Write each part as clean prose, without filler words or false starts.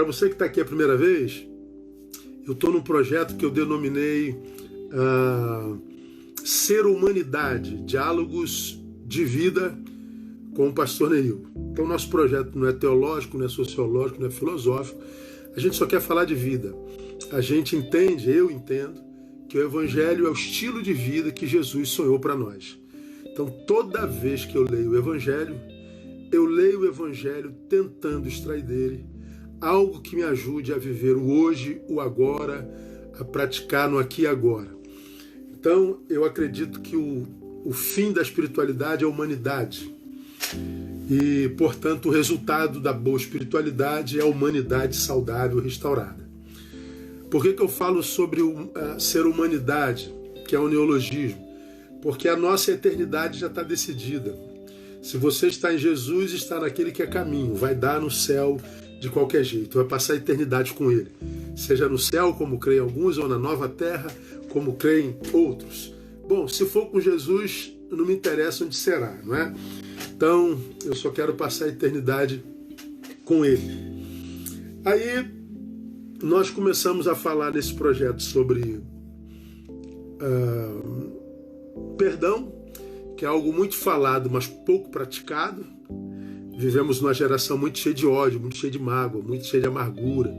Para você que está aqui a primeira vez, eu estou num projeto que eu denominei Ser Humanidade, Diálogos de Vida com o pastor Neil. Então, nosso projeto não é teológico, não é sociológico, não é filosófico. A gente só quer falar de vida. A gente entende, eu entendo, que o Evangelho é o estilo de vida que Jesus sonhou para nós. Então, toda vez que eu leio o Evangelho tentando extrair dele algo que me ajude a viver o hoje, o agora, a praticar no aqui e agora. Então, eu acredito que o fim da espiritualidade é a humanidade. E, portanto, o resultado da boa espiritualidade é a humanidade saudável, restaurada. Por que eu falo sobre ser humanidade, que é o neologismo? Porque a nossa eternidade já está decidida. Se você está em Jesus, está naquele que é caminho, vai dar no céu de qualquer jeito, vai passar a eternidade com ele. Seja no céu, como creem alguns, ou na nova terra, como creem outros. Bom, se for com Jesus, não me interessa onde será, não é? Então, eu só quero passar a eternidade com ele. Aí, nós começamos a falar nesse projeto sobre perdão, que é algo muito falado, mas pouco praticado. Vivemos numa geração muito cheia de ódio, muito cheia de mágoa, muito cheia de amargura,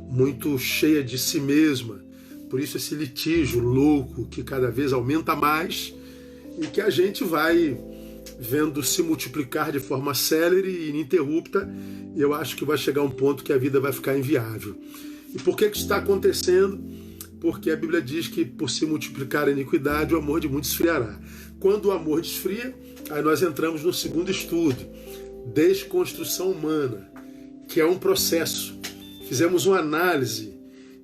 muito cheia de si mesma. Por isso esse litígio louco que cada vez aumenta mais e que a gente vai vendo se multiplicar de forma célere e ininterrupta, e eu acho que vai chegar um ponto que a vida vai ficar inviável. E por que isso está acontecendo? Porque a Bíblia diz que por se multiplicar a iniquidade, o amor de muitos esfriará. Quando o amor desfria, aí nós entramos no segundo estudo, desconstrução humana, que é um processo. Fizemos uma análise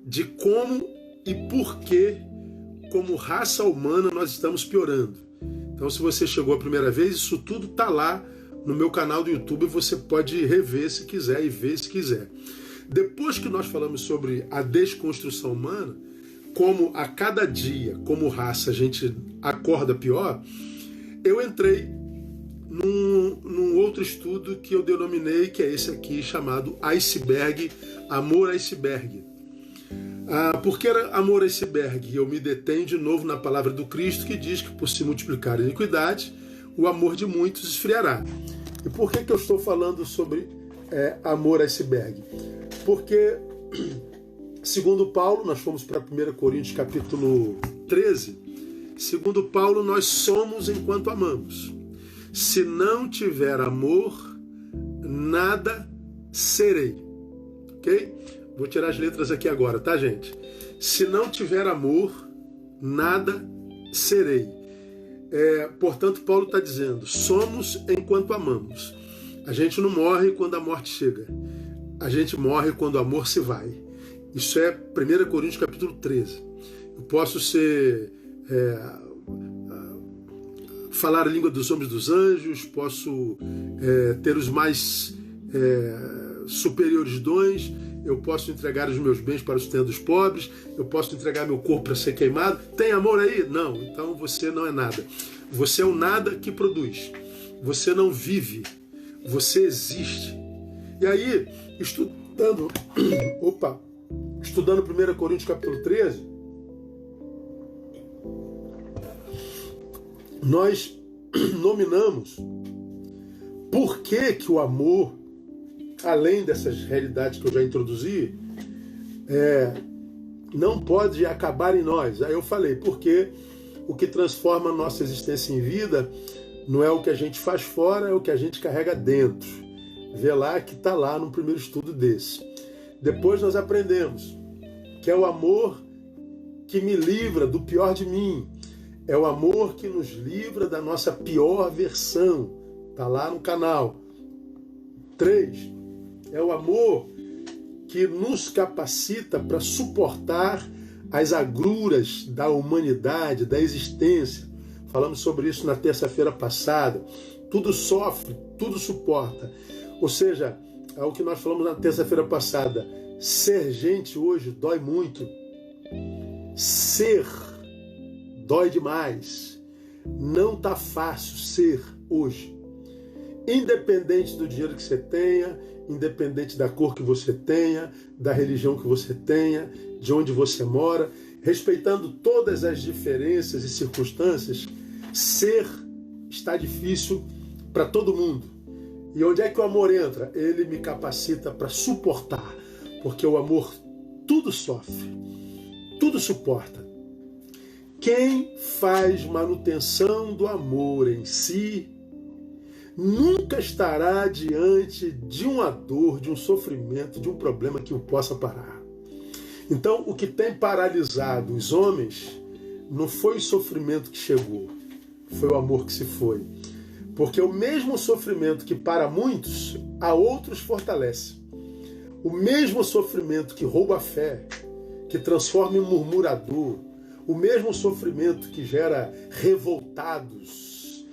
de como e por que, como raça humana, nós estamos piorando. Então, se você chegou a primeira vez, isso tudo está lá no meu canal do YouTube, você pode rever se quiser e ver se quiser. Depois que nós falamos sobre a desconstrução humana, como a cada dia, como raça, a gente acorda pior, eu entrei num outro estudo que eu denominei, que é esse aqui, chamado Iceberg, Amor Iceberg. Por que amor iceberg? Eu me detenho de novo na palavra do Cristo, que diz que por se multiplicar a iniquidade, o amor de muitos esfriará. E por que eu estou falando sobre amor iceberg? Porque, segundo Paulo, nós fomos para 1 Coríntios capítulo 13, segundo Paulo, nós somos enquanto amamos. Se não tiver amor, nada serei. Ok? Vou tirar as letras aqui agora, tá, gente? Se não tiver amor, nada serei. Portanto, Paulo está dizendo, somos enquanto amamos. A gente não morre quando a morte chega. A gente morre quando o amor se vai. Isso é 1 Coríntios capítulo 13. Eu posso falar a língua dos homens e dos anjos, posso ter os mais superiores dons, eu posso entregar os meus bens para o sustento dos pobres, eu posso entregar meu corpo para ser queimado. Tem amor aí? Não. Então você não é nada. Você é um nada que produz. Você não vive. Você existe. E aí, estudando 1 Coríntios capítulo 13, nós nominamos por que o amor, além dessas realidades que eu já introduzi, não pode acabar em nós. Aí eu falei, porque o que transforma a nossa existência em vida não é o que a gente faz fora, é o que a gente carrega dentro. Vê lá que está lá no primeiro estudo desse. Depois nós aprendemos que é o amor que me livra do pior de mim. É o amor que nos livra da nossa pior versão. Está lá no canal. 3. É o amor que nos capacita para suportar as agruras da humanidade, da existência. Falamos sobre isso na terça-feira passada. Tudo sofre, tudo suporta. Ou seja, é o que nós falamos na terça-feira passada. Ser gente hoje dói muito. Ser dói demais. Não está fácil ser hoje. independente do dinheiro que você tenha, independente da cor que você tenha, da religião que você tenha, de onde você mora, respeitando todas as diferenças e circunstâncias, ser está difícil para todo mundo. E onde é que o amor entra? Ele me capacita para suportar, porque o amor tudo sofre, tudo suporta. Quem faz manutenção do amor em si nunca estará diante de uma dor, de um sofrimento, de um problema que o possa parar. Então, o que tem paralisado os homens não foi o sofrimento que chegou, foi o amor que se foi. Porque o mesmo sofrimento que para muitos, a outros fortalece. O mesmo sofrimento que rouba a fé, que transforma em murmurador, o mesmo sofrimento que gera revoltados,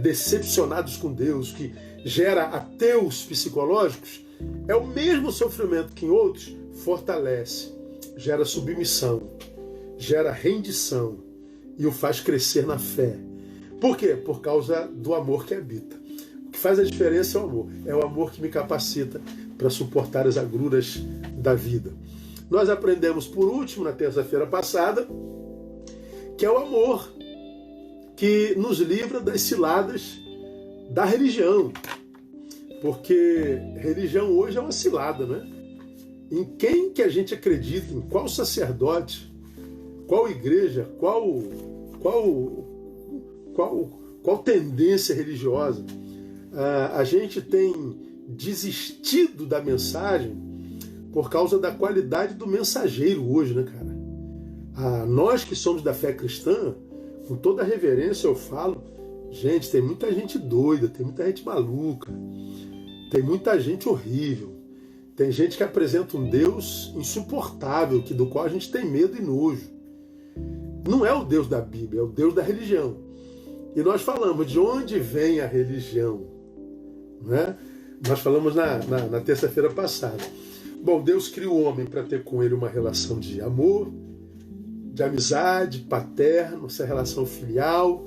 decepcionados com Deus, que gera ateus psicológicos, é o mesmo sofrimento que em outros fortalece, gera submissão, gera rendição e o faz crescer na fé. Por quê? Por causa do amor que habita. O que faz a diferença é o amor. É o amor que me capacita para suportar as agruras da vida. Nós aprendemos, por último, na terça-feira passada, que é o amor que nos livra das ciladas da religião. Porque religião hoje é uma cilada, né? Em quem que a gente acredita? Em qual sacerdote? Qual igreja? Qual tendência religiosa? A gente tem desistido da mensagem por causa da qualidade do mensageiro hoje, né, cara? Nós que somos da fé cristã, com toda a reverência eu falo, gente, tem muita gente doida, tem muita gente maluca, tem muita gente horrível, tem gente que apresenta um Deus insuportável, do qual a gente tem medo e nojo. Não é o Deus da Bíblia, é o Deus da religião. E nós falamos de onde vem a religião, né? Nós falamos na terça-feira passada. Bom, Deus cria o homem para ter com ele uma relação de amor, de amizade, paterno, essa relação filial,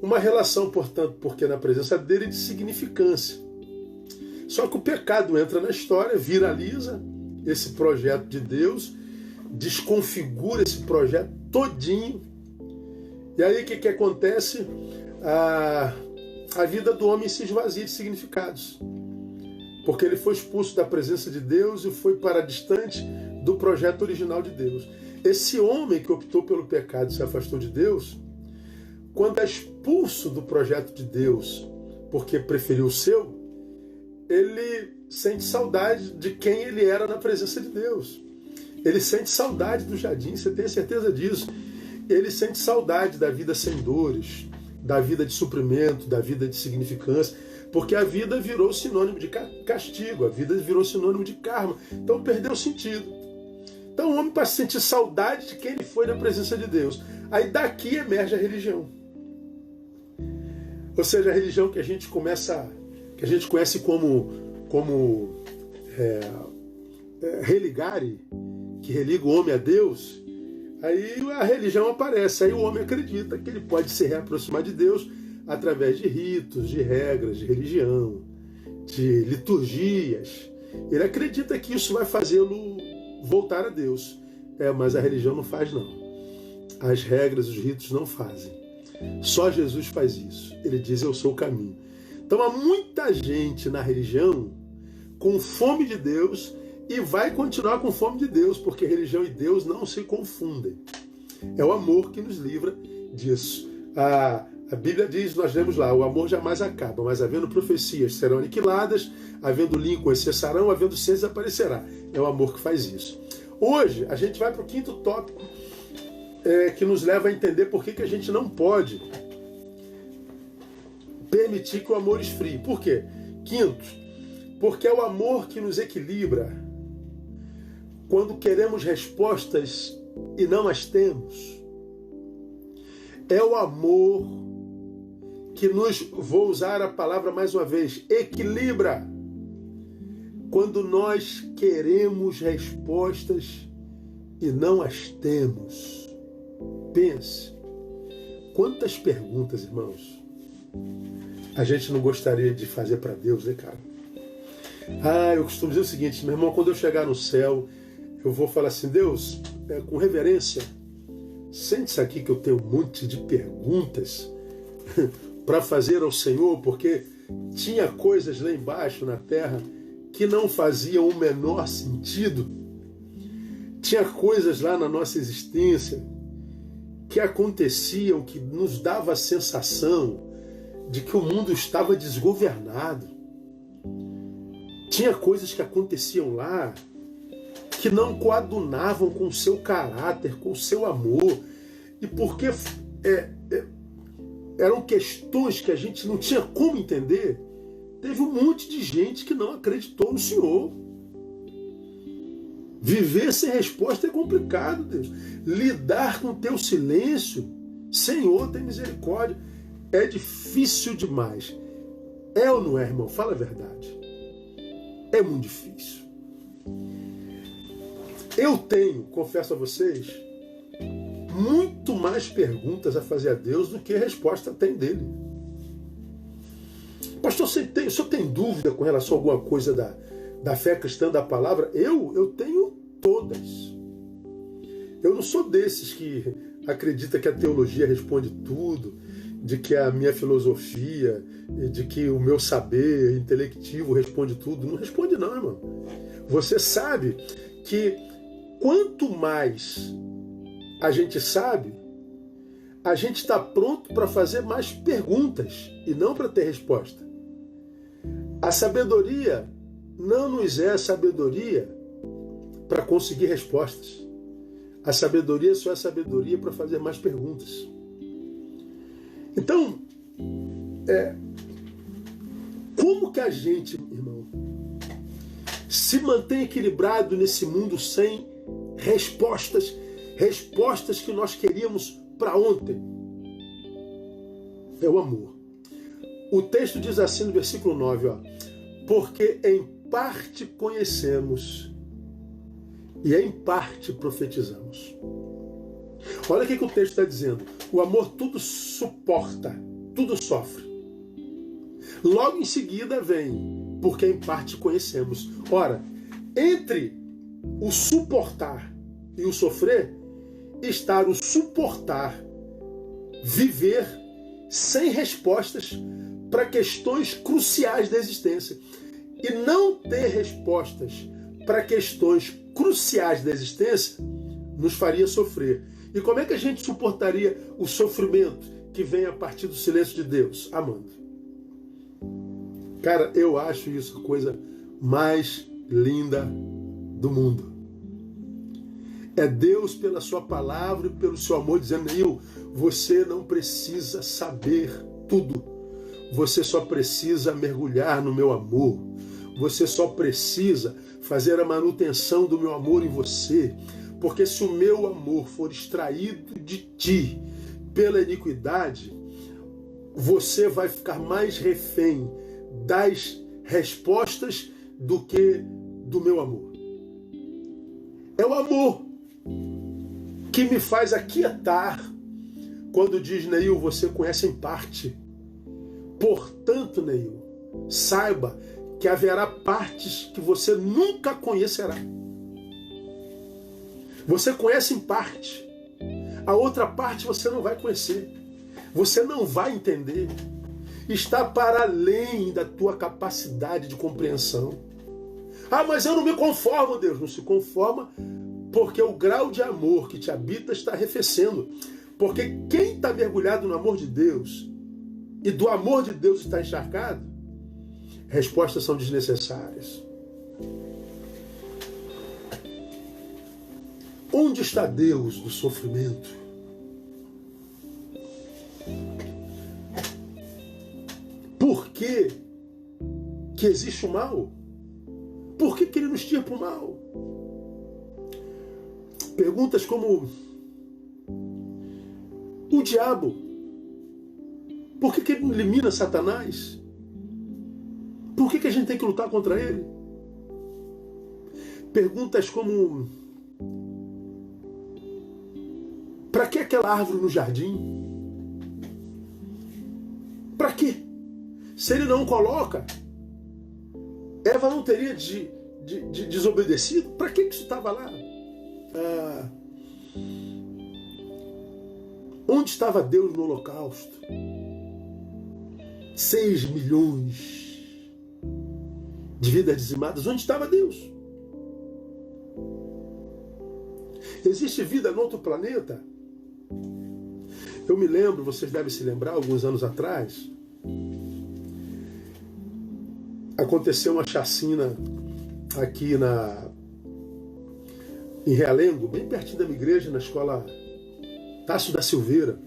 uma relação, portanto, porque na presença dele, de significância. Só que o pecado entra na história, viraliza esse projeto de Deus, desconfigura esse projeto todinho. E aí o que acontece? A vida do homem se esvazia de significados. Porque ele foi expulso da presença de Deus e foi para distante do projeto original de Deus. Esse homem que optou pelo pecado e se afastou de Deus, quando é expulso do projeto de Deus porque preferiu o seu, ele sente saudade de quem ele era na presença de Deus. Ele sente saudade do jardim, você tem certeza disso. Ele sente saudade da vida sem dores, da vida de suprimento, da vida de significância, porque a vida virou sinônimo de castigo, a vida virou sinônimo de karma. Então perdeu o sentido. Então o homem passa a sentir saudade de quem ele foi na presença de Deus. Aí daqui emerge a religião. Ou seja, a religião que a gente conhece como religare, que religa o homem a Deus. Aí a religião aparece, aí o homem acredita que ele pode se reaproximar de Deus através de ritos, de regras, de religião, de liturgias. Ele acredita que isso vai fazê-lo voltar a Deus. Mas a religião não faz, não. As regras, os ritos não fazem. Só Jesus faz isso. Ele diz, eu sou o caminho. Então há muita gente na religião com fome de Deus e vai continuar com fome de Deus, porque religião e Deus não se confundem. É o amor que nos livra disso. A Bíblia diz, nós lemos lá, o amor jamais acaba, mas havendo profecias serão aniquiladas, havendo línguas cessarão, havendo ciência desaparecerá. É o amor que faz isso. Hoje, a gente vai para o quinto tópico, que nos leva a entender por que a gente não pode permitir que o amor esfrie. Por quê? Quinto, porque é o amor que nos equilibra quando queremos respostas e não as temos. É o amor que nos, vou usar a palavra mais uma vez, equilibra quando nós queremos respostas e não as temos. Pense, quantas perguntas, irmãos, a gente não gostaria de fazer para Deus, né, cara? Eu costumo dizer o seguinte, meu irmão, quando eu chegar no céu, eu vou falar assim, Deus, com reverência, sente-se aqui que eu tenho um monte de perguntas para fazer ao Senhor, porque tinha coisas lá embaixo na terra que não faziam o menor sentido. Tinha coisas lá na nossa existência que aconteciam, que nos dava a sensação de que o mundo estava desgovernado. Tinha coisas que aconteciam lá que não coadunavam com o seu caráter, com o seu amor. E porque eram questões que a gente não tinha como entender, teve um monte de gente que não acreditou no Senhor. Viver sem resposta é complicado, Deus. Lidar com o teu silêncio, Senhor, tem misericórdia, é difícil demais. É ou não é, irmão? Fala a verdade. É muito difícil. Eu tenho, confesso a vocês, muito mais perguntas a fazer a Deus do que a resposta tem dele. Pastor, o senhor tem dúvida com relação a alguma coisa da fé cristã, da palavra? Eu tenho todas. Eu não sou desses que acredita que a teologia responde tudo, de que a minha filosofia, de que o meu saber intelectivo responde tudo. Não responde não, irmão. Você sabe que quanto mais a gente sabe, a gente está pronto para fazer mais perguntas e não para ter resposta. A sabedoria não nos é a sabedoria para conseguir respostas. A sabedoria só é sabedoria para fazer mais perguntas. Então, como que a gente, irmão, se mantém equilibrado nesse mundo sem respostas que nós queríamos para ontem? É o amor. O texto diz assim no versículo 9, porque em parte conhecemos e em parte profetizamos. Olha o que o texto está dizendo. O amor tudo suporta, tudo sofre. Logo em seguida vem, porque em parte conhecemos. Ora, entre o suportar e o sofrer, está o suportar, viver sem respostas para questões cruciais da existência. E não ter respostas para questões cruciais da existência nos faria sofrer. E como é que a gente suportaria o sofrimento que vem a partir do silêncio de Deus? Amando. Cara, eu acho isso a coisa mais linda do mundo. É Deus, pela sua palavra e pelo seu amor, dizendo, Neil, você não precisa saber tudo. Você só precisa mergulhar no meu amor. Você só precisa fazer a manutenção do meu amor em você. Porque se o meu amor for extraído de ti pela iniquidade, você vai ficar mais refém das respostas do que do meu amor. É o amor que me faz aquietar quando diz, Neil, você conhece em parte. Portanto, Neil, saiba que haverá partes que você nunca conhecerá. Você conhece em parte. A outra parte você não vai conhecer. Você não vai entender. Está para além da tua capacidade de compreensão. Mas eu não me conformo, Deus. Não se conforma porque o grau de amor que te habita está arrefecendo. Porque quem está mergulhado no amor de Deus e do amor de Deus está encharcado, respostas são desnecessárias. Onde está Deus do sofrimento? Por que existe o mal? Por que ele nos tira para o mal? Perguntas como o diabo, por que ele não elimina Satanás? Por que a gente tem que lutar contra ele? Perguntas como para que aquela árvore no jardim? Para quê? Se ele não coloca, Eva não teria desobedecido? Para que isso estava lá? Onde estava Deus no holocausto? 6 milhões de vidas dizimadas. Onde estava Deus? Existe vida no outro planeta? Eu me lembro, vocês devem se lembrar, alguns anos atrás, aconteceu uma chacina aqui em Realengo, bem pertinho da minha igreja, na escola Tássio da Silveira.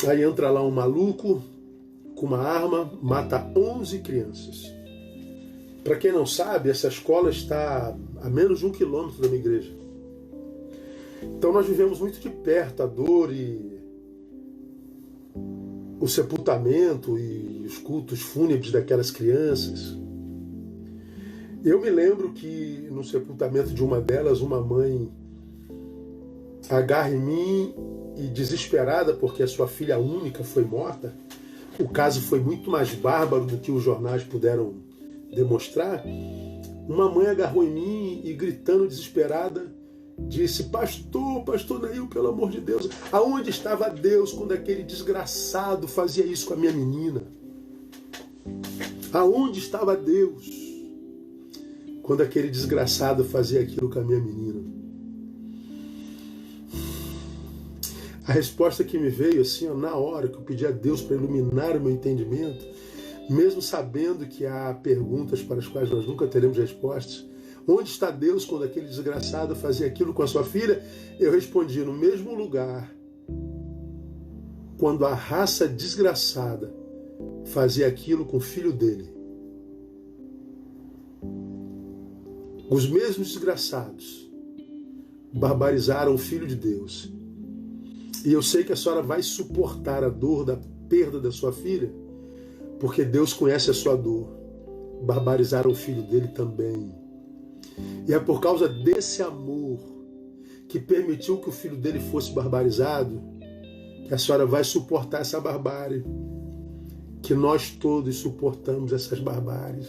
Aí entra lá um maluco com uma arma, mata 11 crianças. Para quem não sabe, essa escola está a menos de 1 quilômetro da minha igreja. Então nós vivemos muito de perto a dor e o sepultamento e os cultos fúnebres daquelas crianças. Eu me lembro que no sepultamento de uma delas, uma mãe agarra em mim e, desesperada porque a sua filha única foi morta, o caso foi muito mais bárbaro do que os jornais puderam demonstrar, uma mãe agarrou em mim e, gritando desesperada, disse: pastor Neil, pelo amor de Deus, aonde estava Deus quando aquele desgraçado fazia isso com a minha menina? Aonde estava Deus quando aquele desgraçado fazia aquilo com a minha menina? A resposta que me veio assim, na hora que eu pedi a Deus para iluminar o meu entendimento, mesmo sabendo que há perguntas para as quais nós nunca teremos respostas, onde está Deus quando aquele desgraçado fazia aquilo com a sua filha? Eu respondi: no mesmo lugar, quando a raça desgraçada fazia aquilo com o filho dele. Os mesmos desgraçados barbarizaram o Filho de Deus. E eu sei que a senhora vai suportar a dor da perda da sua filha, porque Deus conhece a sua dor. Barbarizaram o filho dele também. E é por causa desse amor que permitiu que o filho dele fosse barbarizado, que a senhora vai suportar essa barbárie, que nós todos suportamos essas barbáries.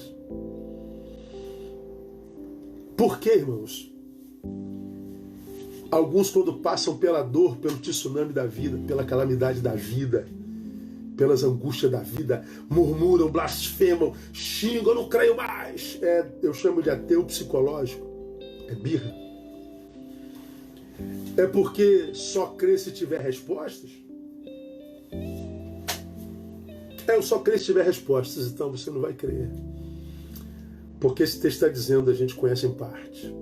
Por quê, irmãos? Alguns, quando passam pela dor, pelo tsunami da vida, pela calamidade da vida, pelas angústias da vida, murmuram, blasfemam, xingam: eu não creio mais. Eu chamo de ateu psicológico. É birra. É porque só crê se tiver respostas? Eu só creio se tiver respostas, então você não vai crer. Porque esse texto está dizendo: a gente conhece em parte.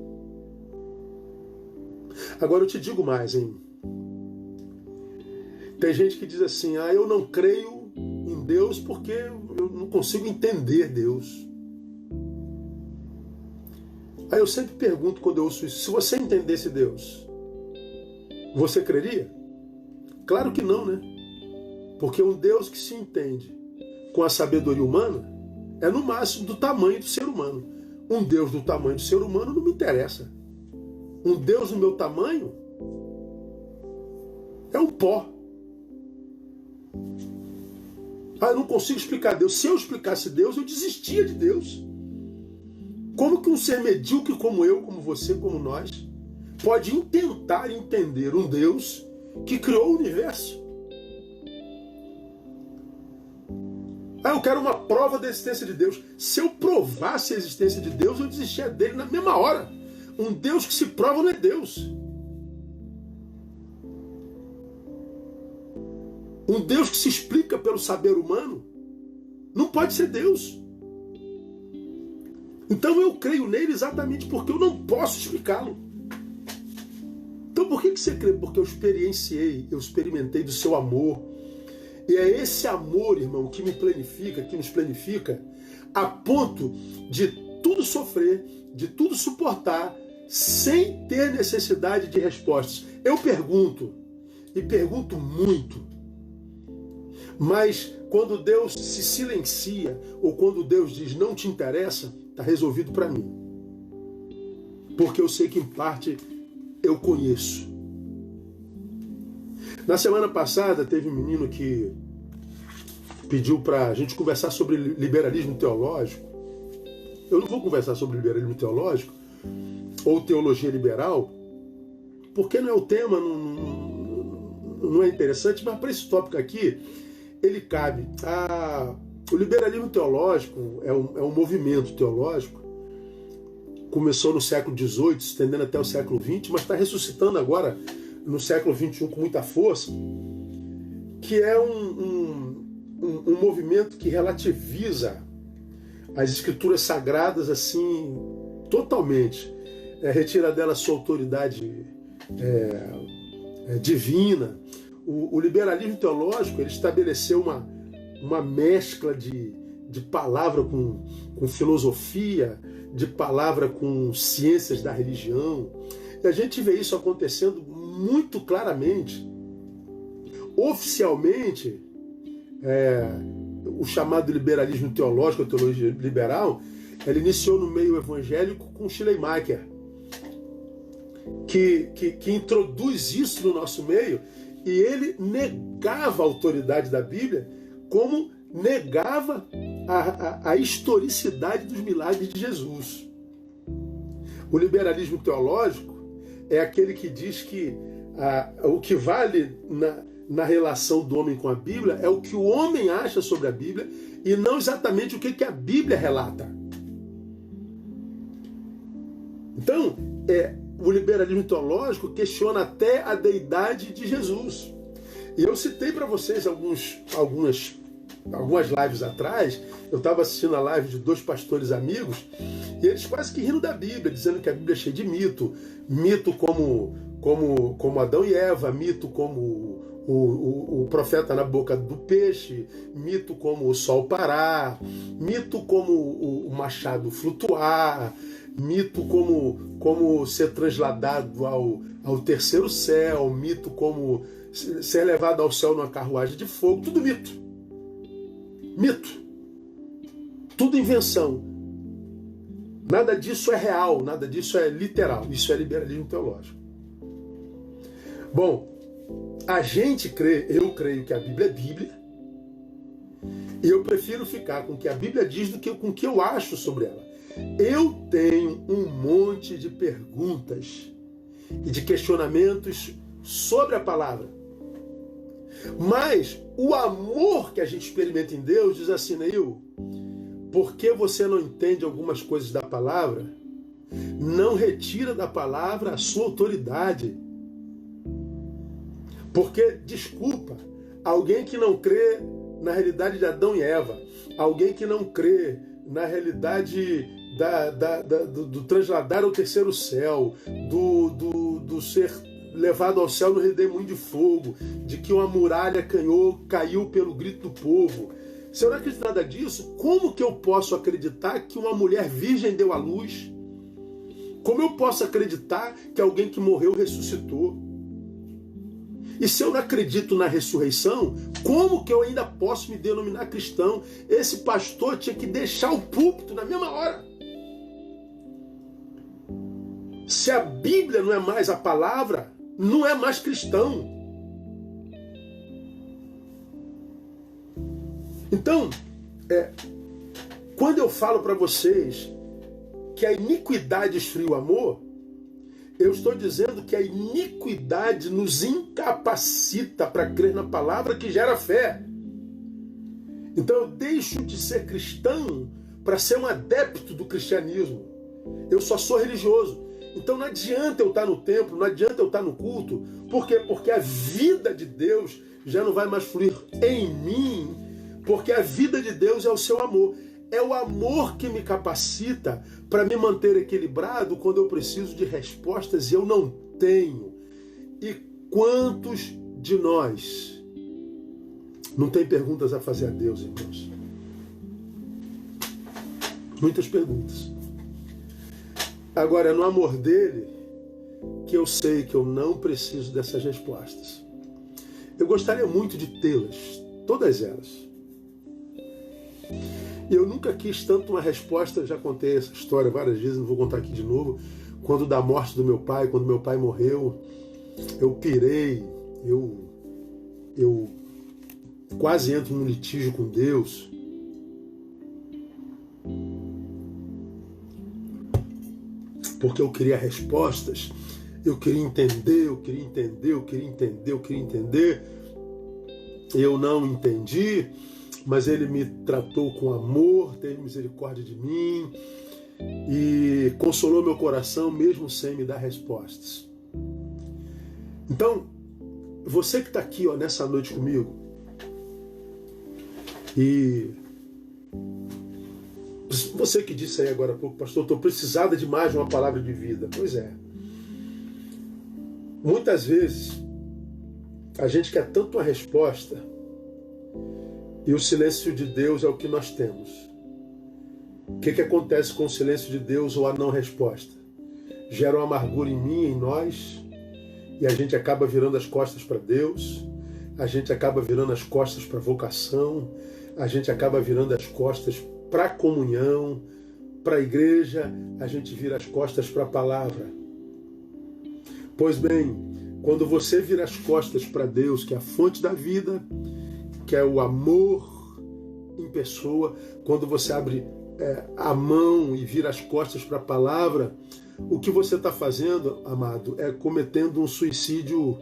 Agora eu te digo mais, hein? Tem gente que diz assim: eu não creio em Deus porque eu não consigo entender Deus. Aí eu sempre pergunto, quando eu ouço isso: se você entendesse Deus, você creria? Claro que não, né? Porque um Deus que se entende com a sabedoria humana é no máximo do tamanho do ser humano. Um Deus do tamanho do ser humano não me interessa. Um Deus do meu tamanho é um pó. Eu não consigo explicar Deus. Se eu explicasse Deus, eu desistia de Deus. Como que um ser medíocre como eu, como você, como nós, pode tentar entender um Deus que criou o universo? Eu quero uma prova da existência de Deus. Se eu provasse a existência de Deus, eu desistia dele na mesma hora. Um Deus que se prova não é Deus. Um Deus que se explica pelo saber humano não pode ser Deus. Então eu creio nele exatamente porque eu não posso explicá-lo. Então por que você crê? Porque eu experimentei do seu amor. E é esse amor, irmão, que me planifica, que nos planifica, a ponto de tudo sofrer, de tudo suportar, sem ter necessidade de respostas. Eu pergunto, e pergunto muito, mas quando Deus se silencia, ou quando Deus diz não te interessa, está resolvido para mim. Porque eu sei que em parte eu conheço. Na semana passada teve um menino que pediu para a gente conversar sobre liberalismo teológico. Eu não vou conversar sobre liberalismo teológico ou teologia liberal, porque não é o tema, não é interessante, mas para esse tópico aqui, ele cabe. O liberalismo teológico é um movimento teológico, começou no século XVIII, se estendendo até o século XX, mas está ressuscitando agora no século XXI com muita força, que é um movimento que relativiza as escrituras sagradas assim, totalmente. Retira dela sua autoridade divina. O liberalismo teológico ele estabeleceu uma mescla de palavra com filosofia, de palavra com ciências da religião. E a gente vê isso acontecendo muito claramente. Oficialmente, o chamado liberalismo teológico, a teologia liberal, ela iniciou no meio evangélico com Schleiermacher, que introduz isso no nosso meio, e ele negava a autoridade da Bíblia, como negava a historicidade dos milagres de Jesus. O liberalismo teológico é aquele que diz que o que vale na relação do homem com a Bíblia é o que o homem acha sobre a Bíblia e não exatamente o que a Bíblia relata. Então, o liberalismo teológico questiona até a deidade de Jesus. E eu citei para vocês algumas lives atrás, eu estava assistindo a live de 2 pastores amigos, e eles quase que rindo da Bíblia, dizendo que a Bíblia é cheia de mito como Adão e Eva, mito como o profeta na boca do peixe, mito como o sol parar, mito como o machado flutuar, mito como ser transladado ao terceiro céu, mito como ser levado ao céu numa carruagem de fogo, tudo mito. Mito. Tudo invenção. Nada disso é real, nada disso é literal. Isso é liberalismo teológico. Bom, eu creio que a Bíblia é Bíblia, e eu prefiro ficar com o que a Bíblia diz do que com o que eu acho sobre ela. Eu tenho um monte de perguntas e de questionamentos sobre a palavra. Mas o amor que a gente experimenta em Deus diz assim, Neil, por que você não entende algumas coisas da palavra? Não retira da palavra a sua autoridade. Porque, desculpa, alguém que não crê na realidade de Adão e Eva, alguém que não crê na realidade do transladar ao terceiro céu, do ser levado ao céu no redemoinho de fogo, de que uma muralha caiu pelo grito do povo. Se eu não acredito nada disso, como que eu posso acreditar que uma mulher virgem deu à luz? Como eu posso acreditar que alguém que morreu ressuscitou? E se eu não acredito na ressurreição, como que eu ainda posso me denominar cristão? Esse pastor tinha que deixar o púlpito na mesma hora. Se a Bíblia não é mais a palavra, não é mais cristão. Então, quando eu falo para vocês que a iniquidade esfria o amor, eu estou dizendo que a iniquidade nos incapacita para crer na palavra que gera fé. Então eu deixo de ser cristão para ser um adepto do cristianismo. Eu só sou religioso. Então não adianta eu estar no templo, não adianta eu estar no culto. Por quê? Porque a vida de Deus já não vai mais fluir em mim, porque a vida de Deus é o seu amor. É o amor que me capacita para me manter equilibrado quando eu preciso de respostas e eu não tenho. E quantos de nós não tem perguntas a fazer a Deus, irmãos? Muitas perguntas. Agora, é no amor dele que eu sei que eu não preciso dessas respostas. Eu gostaria muito de tê-las, todas elas. E eu nunca quis tanto uma resposta, já contei essa história várias vezes, não vou contar aqui de novo, quando da morte do meu pai, quando meu pai morreu, eu pirei, eu quase entro num litígio com Deus. Porque eu queria respostas, eu queria entender, eu queria entender, eu queria entender, eu queria entender. Eu não entendi, mas Ele me tratou com amor, teve misericórdia de mim e consolou meu coração mesmo sem me dar respostas. Então, você que está aqui nessa noite comigo e você que disse aí agora há pouco, pastor, estou precisada de mais de uma palavra de vida. Pois é. Muitas vezes a gente quer tanto uma resposta e o silêncio de Deus é o que nós temos. O que acontece com o silêncio de Deus ou a não resposta? Gera uma amargura em mim, em nós, e a gente acaba virando as costas para Deus, a gente acaba virando as costas para a vocação, a gente acaba virando as costas para a comunhão, para a igreja, a gente vira as costas para a palavra. Pois bem, quando você vira as costas para Deus, que é a fonte da vida, que é o amor em pessoa, quando você abre a mão e vira as costas para a palavra, o que você está fazendo, amado, é cometendo um suicídio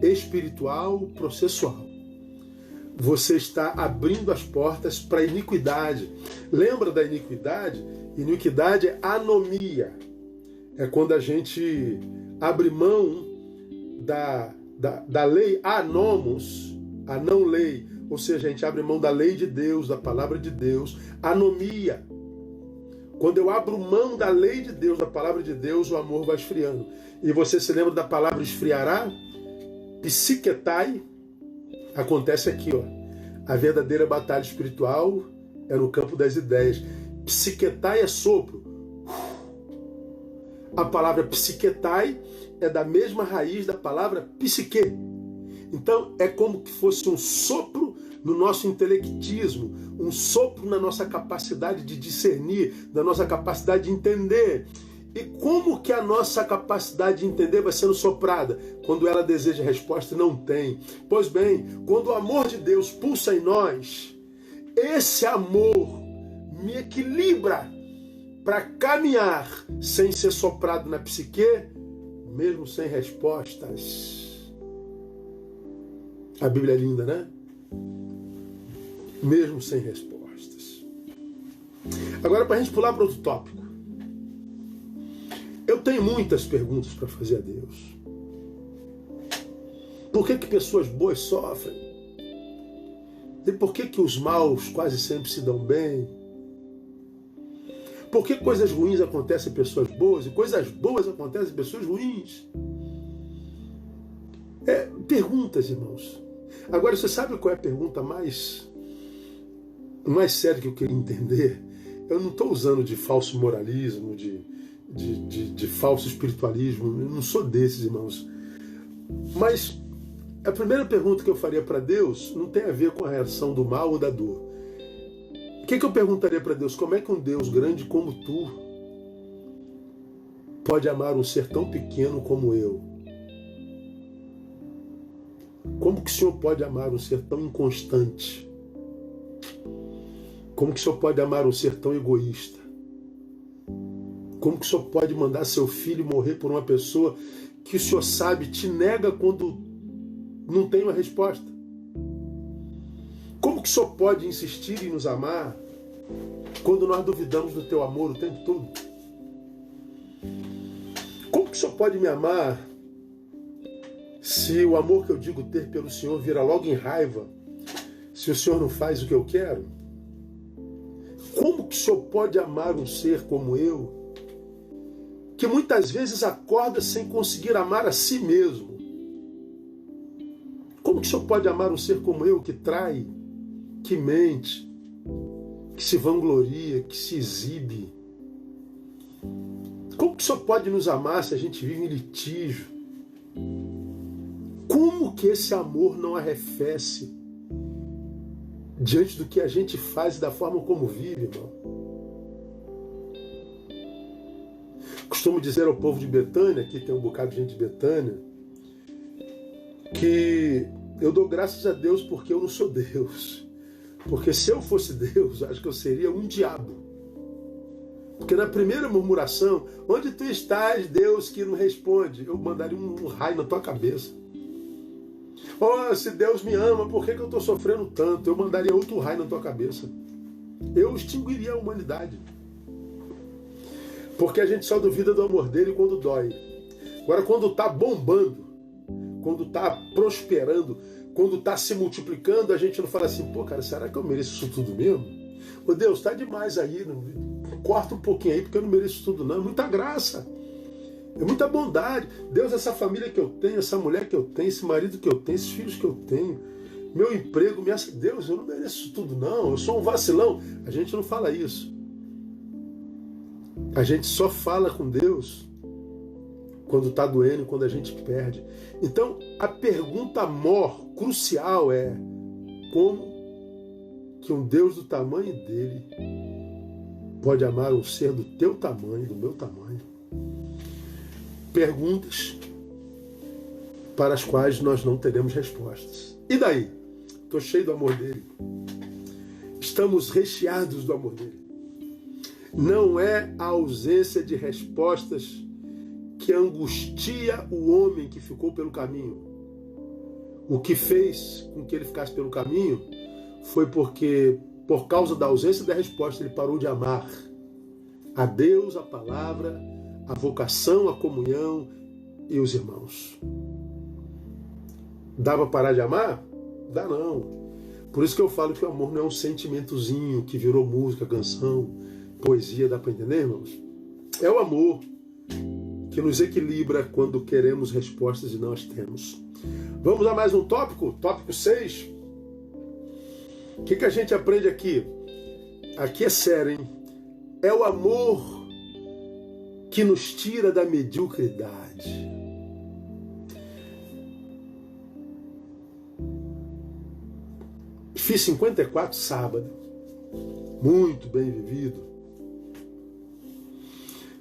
espiritual, processual. Você está abrindo as portas para a iniquidade. Lembra da iniquidade? Iniquidade é anomia. É quando a gente abre mão da lei anomos, a não lei. Ou seja, a gente abre mão da lei de Deus, da palavra de Deus. Anomia. Quando eu abro mão da lei de Deus, da palavra de Deus, o amor vai esfriando. E você se lembra da palavra esfriará? Psiquetai. Acontece aqui, A verdadeira batalha espiritual é no campo das ideias. Psiquetai é sopro. A palavra psiquetai é da mesma raiz da palavra psique. Então é como que fosse um sopro no nosso intelectismo, um sopro na nossa capacidade de discernir, na nossa capacidade de entender. E como que a nossa capacidade de entender vai sendo soprada? Quando ela deseja resposta e não tem. Pois bem, quando o amor de Deus pulsa em nós, esse amor me equilibra para caminhar sem ser soprado na psique, mesmo sem respostas. A Bíblia é linda, né? Mesmo sem respostas. Agora, para a gente pular para outro tópico. Eu tenho muitas perguntas para fazer a Deus. Por que pessoas boas sofrem? E por que os maus quase sempre se dão bem? Por que coisas ruins acontecem em pessoas boas e coisas boas acontecem em pessoas ruins? Perguntas, irmãos. Agora, você sabe qual é a pergunta mais séria que eu queria entender? Eu não estou usando de falso moralismo, de falso espiritualismo. Eu não sou desses, irmãos. Mas a primeira pergunta que eu faria para Deus não tem a ver com a reação do mal ou da dor. O que eu perguntaria para Deus? Como é que um Deus grande como tu pode amar um ser tão pequeno como eu? Como que o Senhor pode amar um ser tão inconstante? Como que o Senhor pode amar um ser tão egoísta? Como que o Senhor pode mandar seu filho morrer por uma pessoa que o Senhor sabe te nega quando não tem uma resposta? Como que o Senhor pode insistir em nos amar quando nós duvidamos do teu amor o tempo todo? Como que o Senhor pode me amar se o amor que eu digo ter pelo Senhor vira logo em raiva, se o Senhor não faz o que eu quero? Como que o Senhor pode amar um ser como eu, que muitas vezes acorda sem conseguir amar a si mesmo? Como que o Senhor pode amar um ser como eu, que trai, que mente, que se vangloria, que se exibe? Como que o Senhor pode nos amar se a gente vive em litígio? Como que esse amor não arrefece diante do que a gente faz e da forma como vive, irmão? Costumo dizer ao povo de Betânia, aqui tem um bocado de gente de Betânia, que Eu dou graças a Deus porque eu não sou Deus. Porque se eu fosse Deus, acho que eu seria um diabo. Porque na primeira murmuração, onde tu estás, Deus, que não responde? Eu mandaria um raio na tua cabeça. Oh, se Deus me ama, por que eu estou sofrendo tanto? Eu mandaria outro raio na tua cabeça. Eu extinguiria a humanidade. Porque a gente só duvida do amor dele quando dói. Agora, quando está bombando, quando está prosperando, quando está se multiplicando, a gente não fala assim, pô, cara, será que eu mereço isso tudo mesmo? Ô Deus, está demais aí, corta um pouquinho aí, porque eu não mereço isso tudo não. É muita graça, é muita bondade. Deus, essa família que eu tenho, essa mulher que eu tenho, esse marido que eu tenho, esses filhos que eu tenho, meu emprego, Deus, eu não mereço isso tudo não, eu sou um vacilão. A gente não fala isso. A gente só fala com Deus quando está doendo, quando a gente perde. Então, a pergunta crucial é: como que um Deus do tamanho dele pode amar um ser do teu tamanho, do meu tamanho? Perguntas para as quais nós não teremos respostas. E daí? Estou cheio do amor dele. Estamos recheados do amor dele. Não é a ausência de respostas que angustia o homem que ficou pelo caminho. O que fez com que ele ficasse pelo caminho foi porque, por causa da ausência da resposta, ele parou de amar a Deus, a palavra, a vocação, a comunhão e os irmãos. Dá para parar de amar? Dá não. Por isso que eu falo que o amor não é um sentimentozinho que virou música, canção, poesia, dá para entender, irmãos? É o amor que nos equilibra quando queremos respostas e não as temos. Vamos a mais um tópico? Tópico 6. O que a gente aprende aqui? Aqui é sério, hein? É o amor que nos tira da mediocridade. Fiz 54 sábado. Muito bem vivido.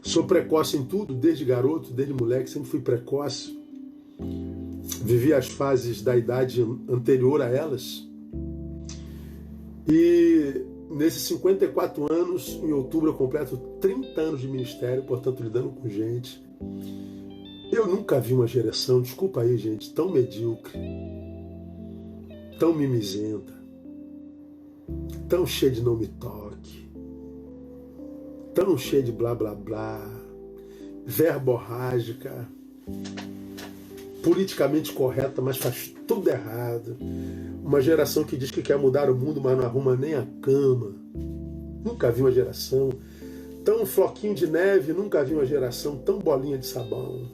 Sou precoce em tudo, desde garoto, desde moleque, sempre fui precoce. Vivi as fases da idade anterior a elas. E nesses 54 anos, em outubro eu completo 30 anos de ministério, portanto lidando com gente. Eu nunca vi uma geração, desculpa aí gente, tão medíocre, tão mimizenta, tão cheia de não me toque, tão cheia de blá blá blá, verborrágica, politicamente correta, mas faz tudo errado. Uma geração que diz que quer mudar o mundo, mas não arruma nem a cama. Nunca vi uma geração tão floquinho de neve, nunca vi uma geração tão bolinha de sabão.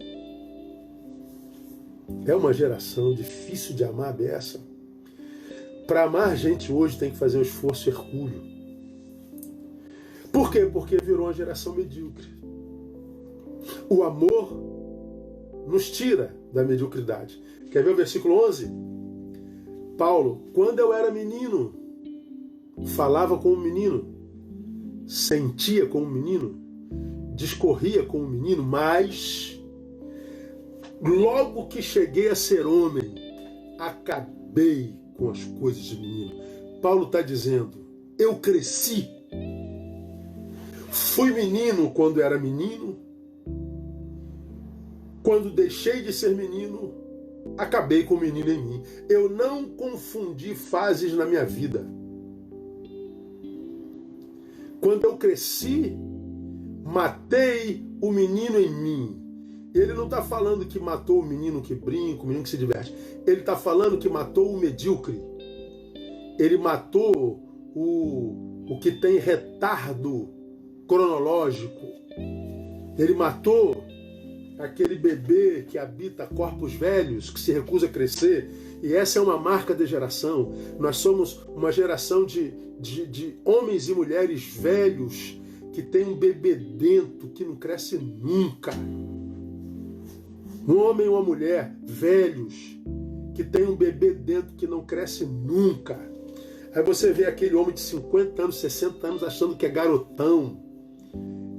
É uma geração difícil de amar dessa. Para amar gente hoje tem que fazer um esforço hercúleo. Por quê? Porque virou uma geração medíocre. O amor nos tira da mediocridade. Quer ver o versículo 11? Paulo, quando eu era menino, falava como menino, sentia como menino, discorria como menino, mas logo que cheguei a ser homem, acabei com as coisas de menino. Paulo está dizendo, eu cresci. Fui menino quando era menino. Quando deixei de ser menino, acabei com o menino em mim. Eu não confundi fases na minha vida. Quando eu cresci, matei o menino em mim. Ele não está falando que matou o menino que brinca, o menino que se diverte. Ele está falando que matou o medíocre. Ele matou o que tem retardo cronológico. Ele matou aquele bebê que habita corpos velhos, que se recusa a crescer. E essa é uma marca da geração. Nós somos uma geração de homens e mulheres velhos que tem um bebê dentro que não cresce nunca. Um homem e uma mulher velhos que tem um bebê dentro que não cresce nunca. Aí você vê aquele homem de 50 anos, 60 anos achando que é garotão,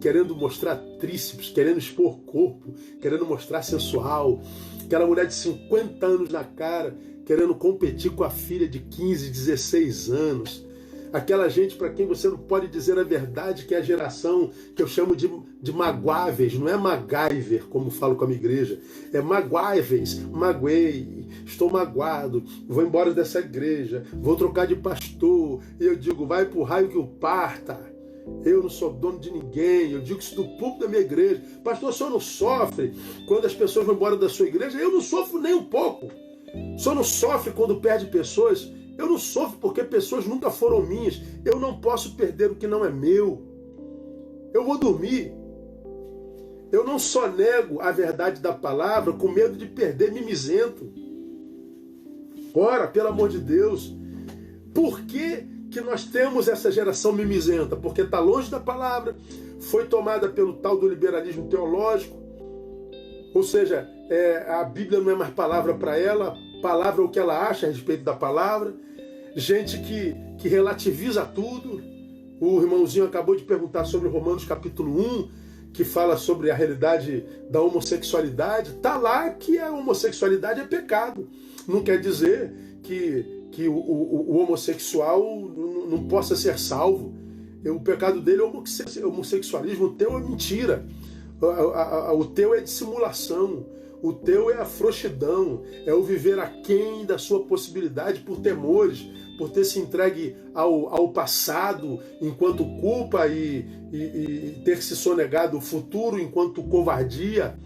querendo mostrar tríceps, querendo expor corpo, querendo mostrar sensual. Aquela mulher de 50 anos na cara, querendo competir com a filha de 15, 16 anos. Aquela gente para quem você não pode dizer a verdade, que é a geração que eu chamo de magoáveis, não é MacGyver, como falo com a minha igreja, é magoáveis, magoei, estou magoado, vou embora dessa igreja, vou trocar de pastor, e eu digo, vai pro raio que o parta, eu não sou dono de ninguém, eu digo isso do púlpito da minha igreja. Pastor, o senhor não sofre quando as pessoas vão embora da sua igreja? Eu não sofro nem um pouco. O senhor não sofre quando perde pessoas? Eu não sofro porque pessoas nunca foram minhas. Eu não posso perder o que não é meu. Eu vou dormir. Eu não só nego a verdade da palavra com medo de perder mimizento. Ora, pelo amor de Deus, por que nós temos essa geração mimizenta? Porque está longe da palavra, foi tomada pelo tal do liberalismo teológico, ou seja, a Bíblia não é mais palavra para ela, palavra é o que ela acha a respeito da palavra, gente que relativiza tudo. O irmãozinho acabou de perguntar sobre Romanos capítulo 1, que fala sobre a realidade da homossexualidade. Está lá que a homossexualidade é pecado. Não quer dizer que o homossexual não possa ser salvo. O pecado dele é o homossexualismo, o teu é mentira. O teu é dissimulação. O teu é a frouxidão, é o viver aquém da sua possibilidade por temores, por ter se entregue ao passado enquanto culpa e ter se sonegado o futuro enquanto covardia.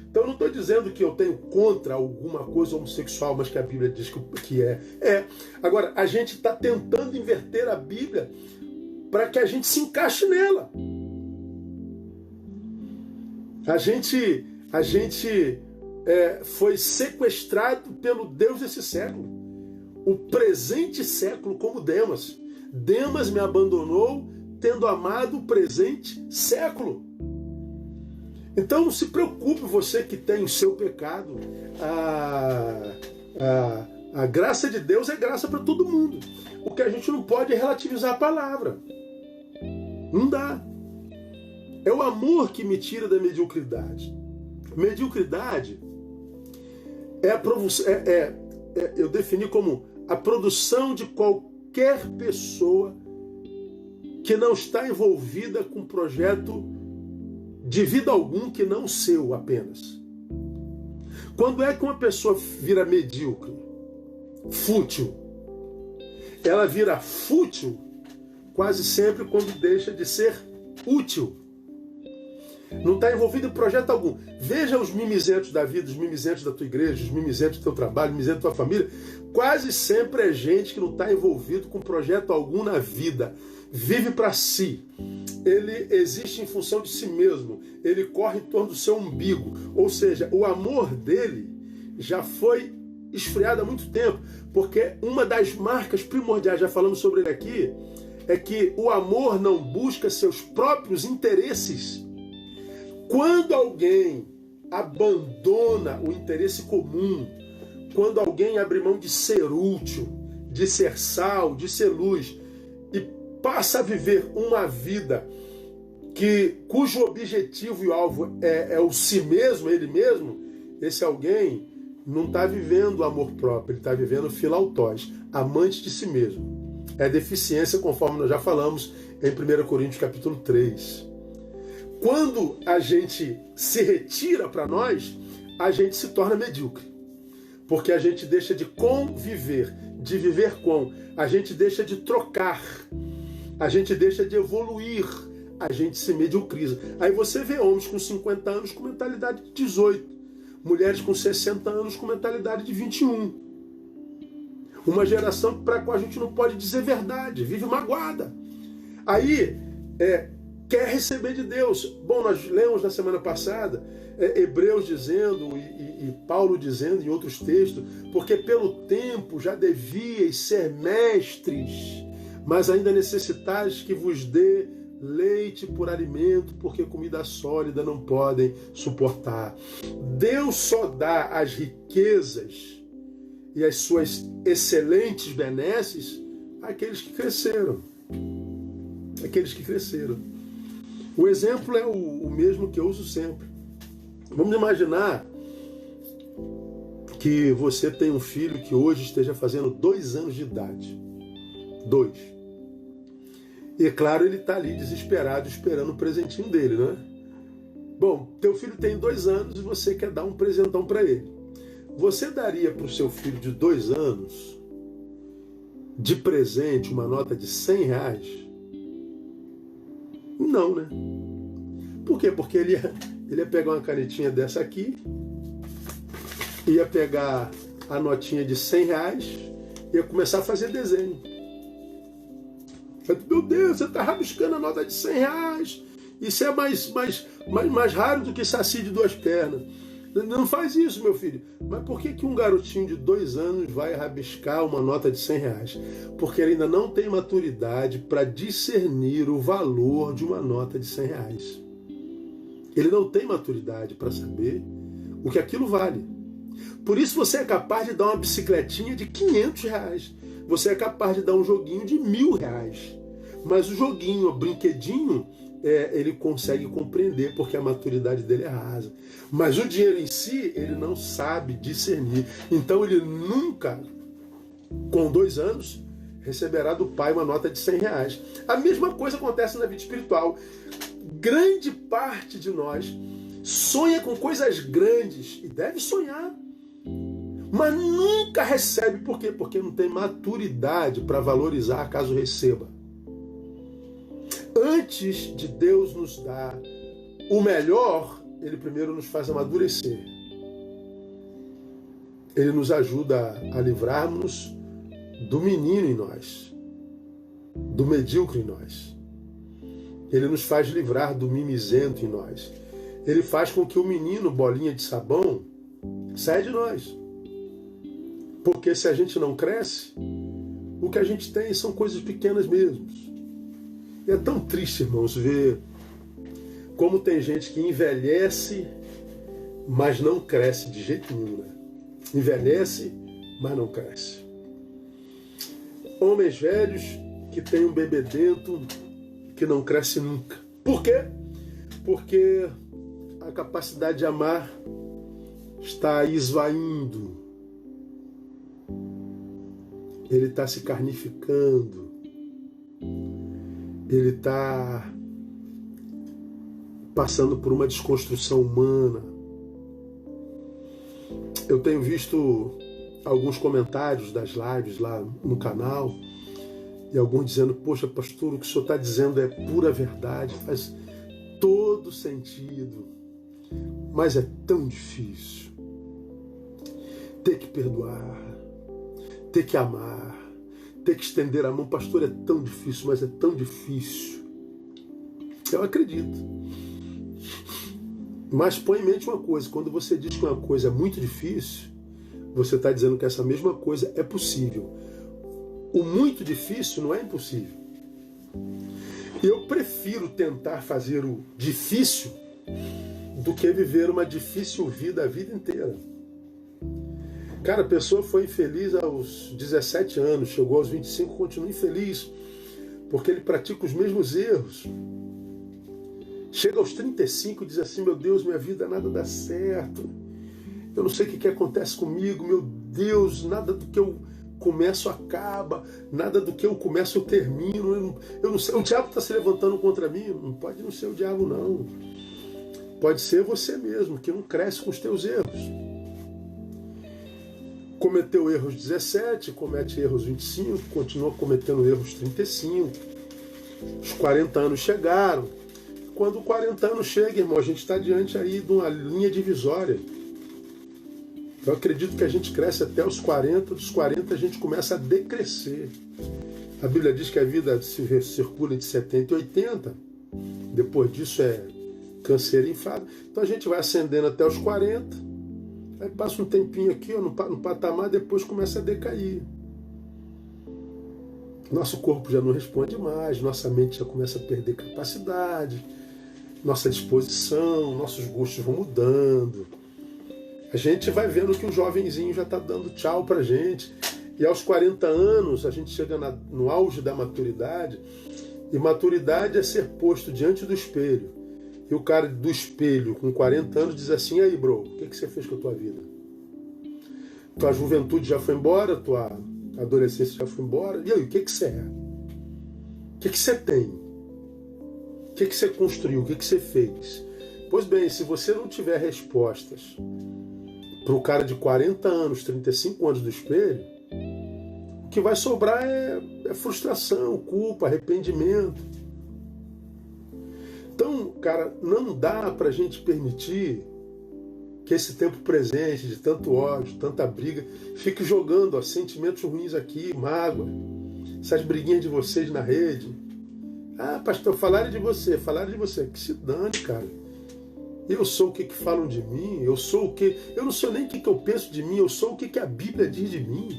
Então eu não estou dizendo que eu tenho contra alguma coisa homossexual, mas que a Bíblia diz que é. Agora, a gente está tentando inverter a Bíblia para que a gente se encaixe nela. A gente foi sequestrado pelo Deus desse século. O presente século como Demas. Demas me abandonou tendo amado o presente século. Então não se preocupe, você que tem o seu pecado. A graça de Deus é graça para todo mundo. O que a gente não pode é relativizar a palavra. Não dá. É o amor que me tira da mediocridade. Mediocridade eu defini como a produção de qualquer pessoa que não está envolvida com projeto de vida algum que não o seu apenas. Quando é que uma pessoa vira medíocre? Fútil. Ela vira fútil quase sempre quando deixa de ser útil. Não está envolvido em projeto algum. Veja os mimizentos da vida, os mimizentos da tua igreja, os mimizentos do teu trabalho, os mimizentos da tua família. Quase sempre é gente que não está envolvido com projeto algum na vida. Vive para si. Ele existe em função de si mesmo. Ele corre em torno do seu umbigo. Ou seja, o amor dele já foi esfriado há muito tempo. Porque uma das marcas primordiais, já falamos sobre ele aqui, é que o amor não busca seus próprios interesses. Quando alguém abandona o interesse comum, quando alguém abre mão de ser útil, de ser sal, de ser luz, e passa a viver uma vida cujo objetivo e alvo é o si mesmo, ele mesmo, esse alguém não está vivendo o amor próprio, ele está vivendo filautós, amante de si mesmo. É deficiência, conforme nós já falamos em 1 Coríntios capítulo 3. Quando a gente se retira para nós, a gente se torna medíocre. Porque a gente deixa de conviver, de viver com, a gente deixa de trocar, a gente deixa de evoluir, a gente se mediocriza. Aí você vê homens com 50 anos com mentalidade de 18, mulheres com 60 anos com mentalidade de 21. Uma geração para a qual a gente não pode dizer verdade, vive magoada. Aí, quer receber de Deus. Bom, nós lemos na semana passada Hebreus dizendo e Paulo dizendo em outros textos, porque pelo tempo já devíeis ser mestres, mas ainda necessitais que vos dê leite por alimento, porque comida sólida não podem suportar. Deus só dá as riquezas e as suas excelentes benesses àqueles que cresceram. Aqueles que cresceram. O exemplo é o mesmo que eu uso sempre. Vamos imaginar que você tem um filho que hoje esteja fazendo 2 anos de idade. 2. E é claro, ele está ali desesperado, esperando o presentinho dele, né? Bom, teu filho tem 2 anos e você quer dar um presentão para ele. Você daria para o seu filho de 2 anos, de presente, uma nota de R$100? Não, né? Por quê? Porque ele ia pegar uma canetinha dessa aqui, ia pegar a notinha de R$100, ia começar a fazer desenho. Meu Deus, você está rabiscando a nota de R$100. Isso é mais raro do que saci de 2 pernas. Não faz isso, meu filho. Mas por que um garotinho de 2 anos vai rabiscar uma nota de R$100? Porque ele ainda não tem maturidade para discernir o valor de uma nota de R$100. Ele não tem maturidade para saber o que aquilo vale. Por isso você é capaz de dar uma bicicletinha de R$500. Você é capaz de dar um joguinho de R$1.000. Mas o joguinho, o brinquedinho, ele consegue compreender porque a maturidade dele é rasa. Mas o dinheiro em si, ele não sabe discernir. Então ele nunca, com 2 anos, receberá do pai uma nota de R$100. A mesma coisa acontece na vida espiritual. Grande parte de nós sonha com coisas grandes e deve sonhar, mas nunca recebe. Por quê? Porque não tem maturidade para valorizar caso receba. Antes de Deus nos dar o melhor, Ele primeiro nos faz amadurecer. Ele nos ajuda a livrarmos do menino em nós, do medíocre em nós. Ele nos faz livrar do mimizento em nós. Ele faz com que o menino, bolinha de sabão, saia de nós. Porque se a gente não cresce, o que a gente tem são coisas pequenas mesmo. E é tão triste, irmãos, ver como tem gente que envelhece, mas não cresce de jeito nenhum, né? Envelhece, mas não cresce. Homens velhos que têm um bebê dentro que não cresce nunca. Por quê? Porque a capacidade de amar está esvaindo. Ele está se carnificando. Ele está passando por uma desconstrução humana. Eu tenho visto alguns comentários das lives lá no canal, e alguns dizendo: poxa, pastor, o que o senhor está dizendo é pura verdade, faz todo sentido, mas é tão difícil. Ter que perdoar, ter que amar, ter que estender a mão. Pastor, é tão difícil, mas é tão difícil. Eu acredito. Mas põe em mente uma coisa: quando você diz que uma coisa é muito difícil, você está dizendo que essa mesma coisa é possível. O muito difícil não é impossível. Eu prefiro tentar fazer o difícil do que viver uma difícil vida a vida inteira. Cara, a pessoa foi infeliz aos 17 anos, chegou aos 25, continua infeliz, porque ele pratica os mesmos erros. Chega aos 35 e diz assim: meu Deus, minha vida nada dá certo. Eu não sei o que acontece comigo, meu Deus, nada do que eu começo acaba, nada do que eu começo eu termino. Eu não sei, o diabo está se levantando contra mim. Não pode não ser o diabo, não. Pode ser você mesmo, que não cresce com os teus erros. Cometeu erros 17, comete erros 25, continua cometendo erros 35. Os 40 anos chegaram. Quando 40 anos chega, irmão, a gente está diante aí de uma linha divisória. Eu acredito que a gente cresce até os 40, dos 40 a gente começa a decrescer. A Bíblia diz que a vida circula de 70 e 80, depois disso é câncer e enfado. Então a gente vai ascendendo até os 40, aí passa um tempinho aqui, ó, no patamar, depois começa a decair. Nosso corpo já não responde mais, nossa mente já começa a perder capacidade, nossa disposição, nossos gostos vão mudando. A gente vai vendo que o jovenzinho já está dando tchau pra gente. E aos 40 anos a gente chega no auge da maturidade. E maturidade é ser posto diante do espelho. E o cara do espelho com 40 anos diz assim: e aí, bro, o que você fez com a tua vida? Tua juventude já foi embora, tua adolescência já foi embora. E aí, o que você é? O que você tem? O que você construiu? O que você fez? Pois bem, se você não tiver respostas para o cara de 40 anos, 35 anos do espelho, o que vai sobrar é frustração, culpa, arrependimento. Então, cara, não dá para a gente permitir que esse tempo presente, de tanto ódio, tanta briga, fique jogando sentimentos ruins aqui, mágoa, essas briguinhas de vocês na rede. Ah, pastor, falaram de você. Que se dane, cara. Eu sou o que falam de mim, eu sou o que... Eu não sou nem o que eu penso de mim, eu sou o que a Bíblia diz de mim.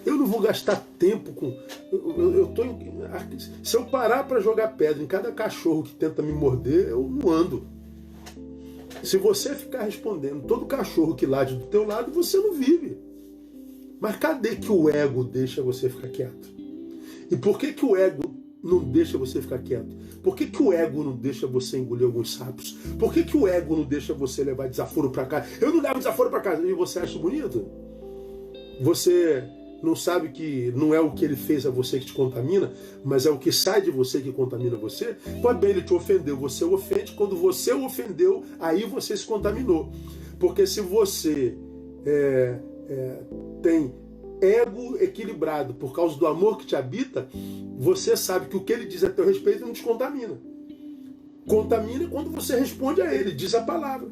Eu não vou gastar tempo com... Se eu parar para jogar pedra em cada cachorro que tenta me morder, eu não ando. Se você ficar respondendo todo cachorro que late do teu lado, você não vive. Mas cadê que o ego deixa você ficar quieto? E por que o ego não deixa você ficar quieto? Por que o ego não deixa você engolir alguns sapos? Por que o ego não deixa você levar desaforo para casa? Eu não levo desaforo para casa. E você acha bonito? Você não sabe que não é o que ele fez a você que te contamina, mas é o que sai de você que contamina você? Pois bem, ele te ofendeu, você o ofende. Quando você o ofendeu, aí você se contaminou. Porque se você tem ego equilibrado por causa do amor que te habita, você sabe que o que ele diz a teu respeito não te contamina. Contamina quando você responde a ele, diz a palavra.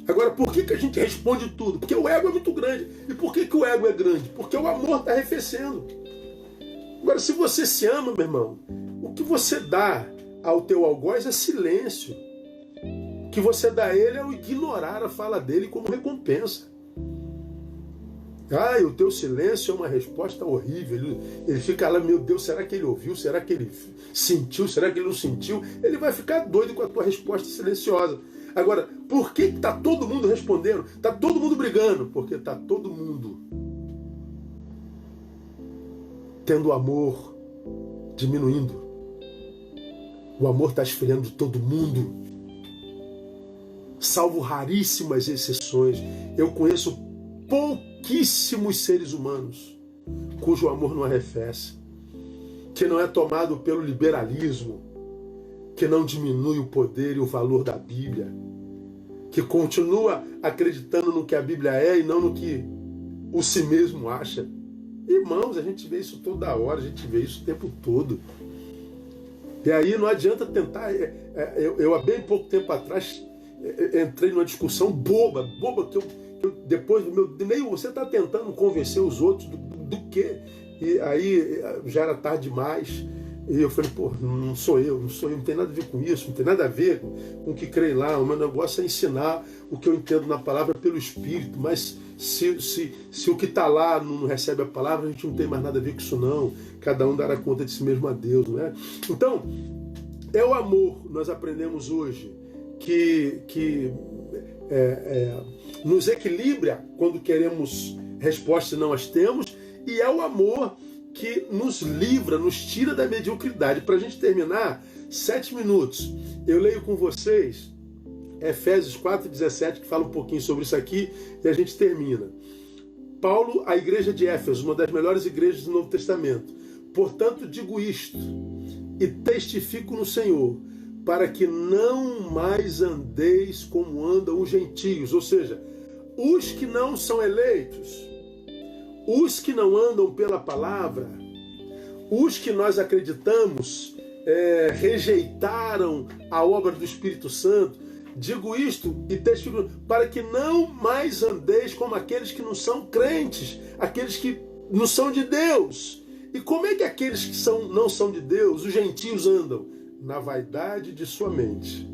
Agora, por que a gente responde tudo? Porque o ego é muito grande. E por que o ego é grande? Porque o amor está arrefecendo. Agora, se você se ama, meu irmão, o que você dá ao teu algoz é silêncio. O que você dá a ele é o ignorar a fala dele como recompensa. Ah, e o teu silêncio é uma resposta horrível. Ele fica lá, meu Deus, será que ele ouviu? Será que ele sentiu? Será que ele não sentiu? Ele vai ficar doido com a tua resposta silenciosa. Agora, por que está todo mundo respondendo? Está todo mundo brigando? Porque está todo mundo tendo o amor diminuindo. O amor está esfriando de todo mundo. Salvo raríssimas exceções, eu conheço pouquíssimos seres humanos cujo amor não arrefece, que não é tomado pelo liberalismo, que não diminui o poder e o valor da Bíblia, que continua acreditando no que a Bíblia é e não no que o si mesmo acha. Irmãos, a gente vê isso toda hora, a gente vê isso o tempo todo. E aí não adianta tentar... Eu há bem pouco tempo atrás entrei numa discussão boba que eu depois nem você está tentando convencer os outros do quê? E aí já era tarde demais. E eu falei, pô, não sou eu, não tem nada a ver com isso, não tem nada a ver com o que creio lá. O meu negócio é ensinar o que eu entendo na palavra pelo Espírito. Mas se o que está lá não recebe a palavra, a gente não tem mais nada a ver com isso não. Cada um dará conta de si mesmo a Deus, né? Então, é o amor, nós aprendemos hoje, que nos equilibra quando queremos respostas e não as temos, e é o amor que nos livra, nos tira da mediocridade. Para a gente terminar, 7 minutos, eu leio com vocês Efésios 4,17, que fala um pouquinho sobre isso aqui, e a gente termina. Paulo, a igreja de Éfeso, uma das melhores igrejas do Novo Testamento. Portanto, digo isto, e testifico no Senhor, para que não mais andeis como andam os gentios, ou seja, os que não são eleitos, os que não andam pela palavra, os que nós acreditamos rejeitaram a obra do Espírito Santo. Digo isto e testifico para que não mais andeis como aqueles que não são crentes, aqueles que não são de Deus. E como é que aqueles que não são de Deus, os gentios, andam? Na vaidade de sua mente.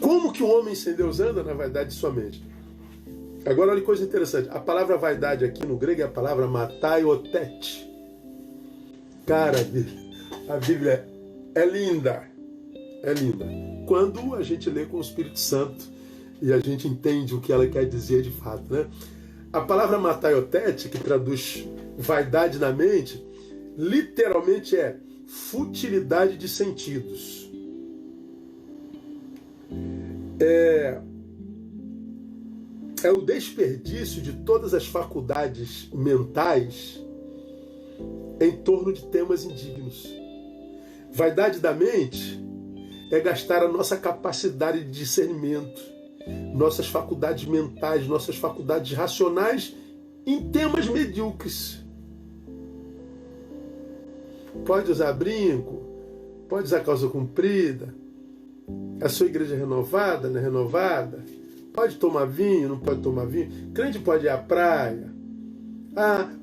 Como que o homem sem Deus anda? Na vaidade de sua mente. Agora olha que coisa interessante. A palavra vaidade aqui no grego é a palavra mataiotete. Cara, a Bíblia é linda. É linda. Quando a gente lê com o Espírito Santo e a gente entende o que ela quer dizer de fato, né? A palavra mataiotete, que traduz vaidade na mente, literalmente é futilidade de sentidos. é o desperdício de todas as faculdades mentais em torno de temas indignos. Vaidade da mente é gastar a nossa capacidade de discernimento, nossas faculdades mentais, nossas faculdades racionais em temas medíocres. Pode usar brinco, pode usar calça comprida, a sua igreja é renovada, não é renovada? Pode tomar vinho, não pode tomar vinho? Crente pode ir à praia?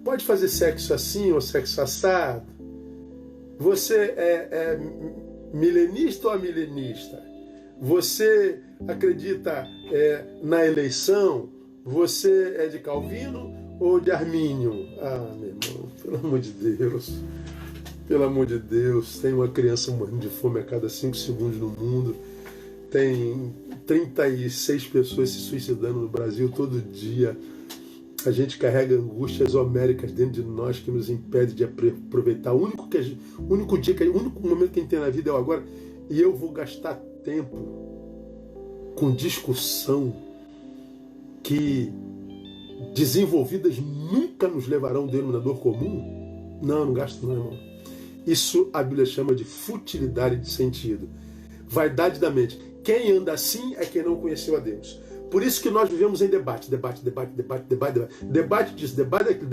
Pode fazer sexo assim ou sexo assado? Você é milenista ou amilenista? Você acredita na eleição? Você é de Calvino ou de Armínio? Meu irmão, pelo amor de Deus. Pelo amor de Deus, tem uma criança morrendo de fome a cada 5 segundos no mundo. Tem 36 pessoas se suicidando no Brasil todo dia. A gente carrega angústias homéricas dentro de nós que nos impede de aproveitar. O único momento que a gente tem na vida é o agora. E eu vou gastar tempo com discussão que desenvolvidas nunca nos levarão a um denominador comum? Não gasto não, irmão. Isso a Bíblia chama de futilidade de sentido. Vaidade da mente. Quem anda assim é quem não conheceu a Deus. Por isso que nós vivemos em debate. Debate disso, debate daquilo,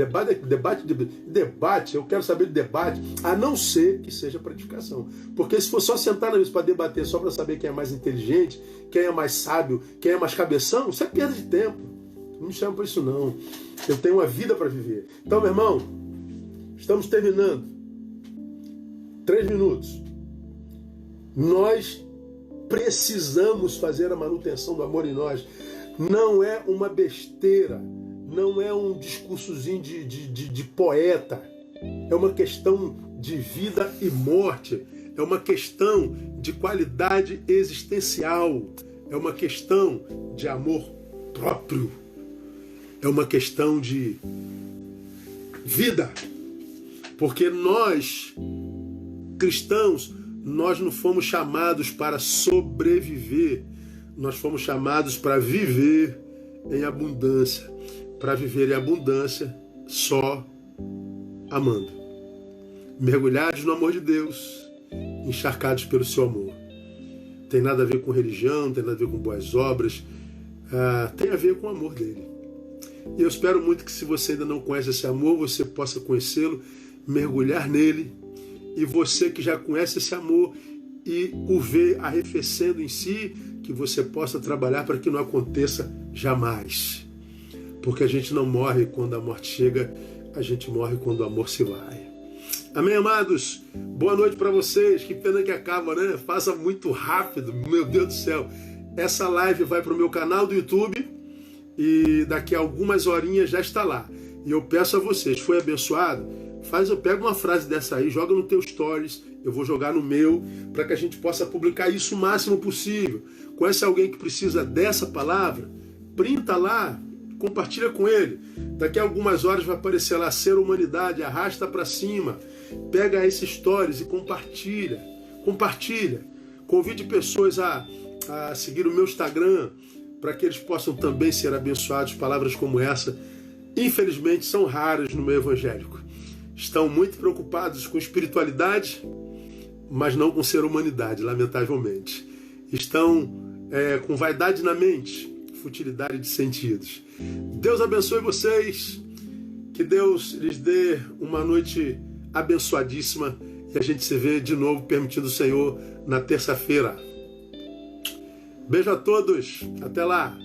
debate. Eu quero saber de debate, a não ser que seja para edificação. Porque se for só sentar na mesa para debater, só para saber quem é mais inteligente, quem é mais sábio, quem é mais cabeção, isso é perda de tempo. Não me chama para isso não. Eu tenho uma vida para viver. Então, meu irmão, estamos terminando. 3 minutos. Nós precisamos fazer a manutenção do amor em nós. Não é uma besteira, não é um discursozinho de poeta. É uma questão de vida e morte. É uma questão de qualidade existencial. É uma questão de amor próprio. É uma questão de vida. Porque nós, cristãos, nós não fomos chamados para sobreviver, nós fomos chamados para viver em abundância. Para viver em abundância só amando. Mergulhados no amor de Deus, encharcados pelo seu amor. Tem nada a ver com religião, tem nada a ver com boas obras, tem a ver com o amor dele. E eu espero muito que, se você ainda não conhece esse amor, você possa conhecê-lo, mergulhar nele. E você que já conhece esse amor e o vê arrefecendo em si, que você possa trabalhar para que não aconteça jamais. Porque a gente não morre quando a morte chega, a gente morre quando o amor se vai. Amém, amados? Boa noite para vocês. Que pena que acaba, né? Passa muito rápido, meu Deus do céu. Essa live vai para o meu canal do YouTube e daqui a algumas horinhas já está lá. E eu peço a vocês, foi abençoado? Pega uma frase dessa aí, joga no teu stories, eu vou jogar no meu, para que a gente possa publicar isso o máximo possível. Conhece alguém que precisa dessa palavra? Printa lá, compartilha com ele. Daqui a algumas horas vai aparecer lá, Ser Humanidade, arrasta para cima. Pega esses stories e compartilha. Convide pessoas a seguir o meu Instagram, para que eles possam também ser abençoados. Palavras como essa, infelizmente, são raras no meio evangélico. Estão muito preocupados com espiritualidade, mas não com ser humanidade, lamentavelmente. Estão com vaidade na mente, futilidade de sentidos. Deus abençoe vocês, que Deus lhes dê uma noite abençoadíssima e a gente se vê de novo, permitindo o Senhor, na terça-feira. Beijo a todos, até lá!